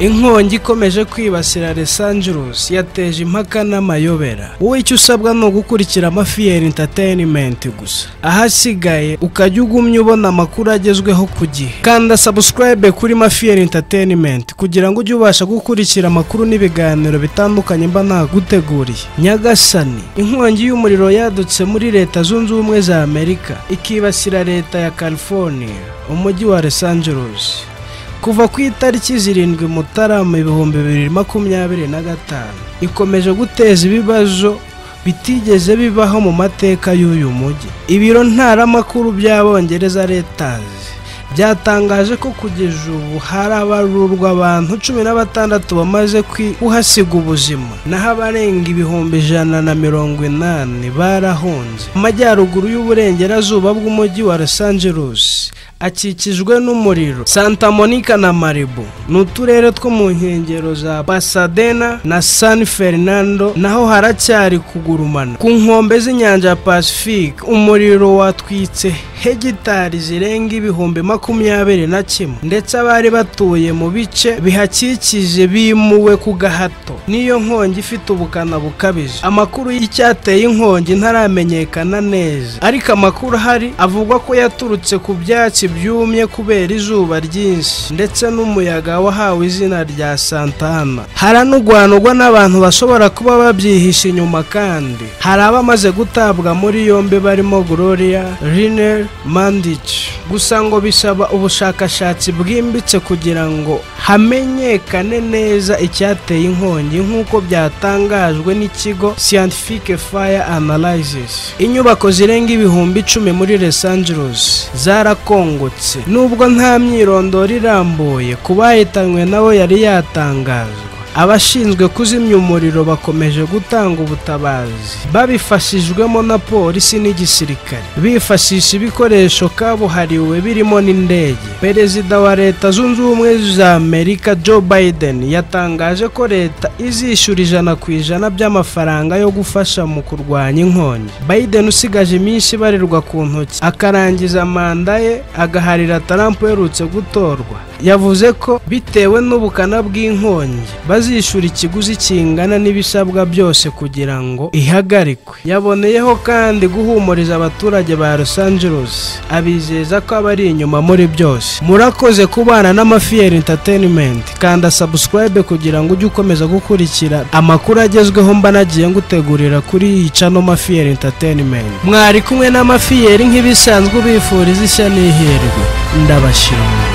Inkongi ikomeje kwibasira Los Angeles yateje impaka n'amayobera. Wowe icyo usabwa no gukurikira Mafiyeri Entertainment gusa. Ahasigaye ukajya ugumya ubona amakuru agezweho ku gihe. Kanda subscribe kuri Mafiyeri Entertainment kugira ngo ujye ubasha gukurikira amakuru n'ibiganiro bitandukanye mba naguteguriye. Nyagasani, inkongi y'umuriro yadutse muri Leta Zunze Ubumwe za Amerika ikibasira Leta ya California, umujyi wa Los Angeles. Kuva ku itariki 7 Mutarama 2025 ikomeje guteza ibibazo bitigeze bibaho mu mateka y'uyu mujyi. Ibiro ntaramakuru by'Abongereza Reuters byatangaje ko kugeza ubu harabarurwa abantu 16 bamaze kuhasiga ubuzima, naho abarenga 180 barahunze. Amajyaruguru y'uburengerazuba bw'umujyi wa Los Angeles akikijwe n'umuriro. Santa Monica na Malibu n'uturere two mu nkengero za Pasadena na San Fernando naho haracyari kugurumana. Ku nkombe z'inyanja ya Pacific umuriro watwitse hegitari zirenga 21,000 ndetse abari batuye mu bice bihakikije bimuwe ku gahato. Niyo nkongi ifite ubukana bukabije. Amakuru y'icyateye inkongi ntaramenyekana neza, ariko amakuru hari avugwa ko yaturutse ku byatsi byumye kubera izuba ryinshi ndetse n'umuyaga wahawe izina rya Santa Ana. Haranugwanugwa n'abantu bashobora kuba babyihisha inyuma, kandi hari abamaze gutabwa muri yombi barimo Gloria Riner Mandich. Gusa ngo bisaba ubushakashatsi bwimbitse kugira ngo hamenyekane neza icyateye inkongi, nk'uko byatangajwe n'ikigo Scientific Fire Analysis. Inyubako zirenga 10,000 muri Los Angeles zarakongotse, nubwo nta myirondoro irambuye kubahitanywe nabo yari yatangajwe. Abashinzwe kuzimya umuriro bakomeje gutanga ubutabazi babifashijwemo na polisi n'igisirikare, bifashisha ibikoresho kabuhariwe birimo n'indege. Perezida wa Leta Zunze Ubumwe za Amerika Joe Biden yatangaje ko leta izishyura 100% by'amafaranga yo gufasha mu kurwanya inkongi. Biden usigaje iminsi barirwa ku ntoki akarangiza manda ye agaharira Trump uherutse gutorwa, yavuze ko bitewe n'ubukana bw'inkongi bazishyura ikiguzi kingana n'ibisabwa byose kugira ngo ihagarikwe. Yaboneyeho kandi guhumuriza abaturage ba Los Angeles, abizeza ko abari inyuma muri byose. Murakoze kubana na Mafiyeri Entertainment. Kanda subscribe kugira ngo ujye ukomeza gukurikira amakuru agezweho mba nagiye ngutegurira kuri iyi channel Mafiyeri Entertainment. Mwari kumwe na Mafiyeri nk'ibisanzwe bifuriza ishya n'ihirwe. Ndabashimira.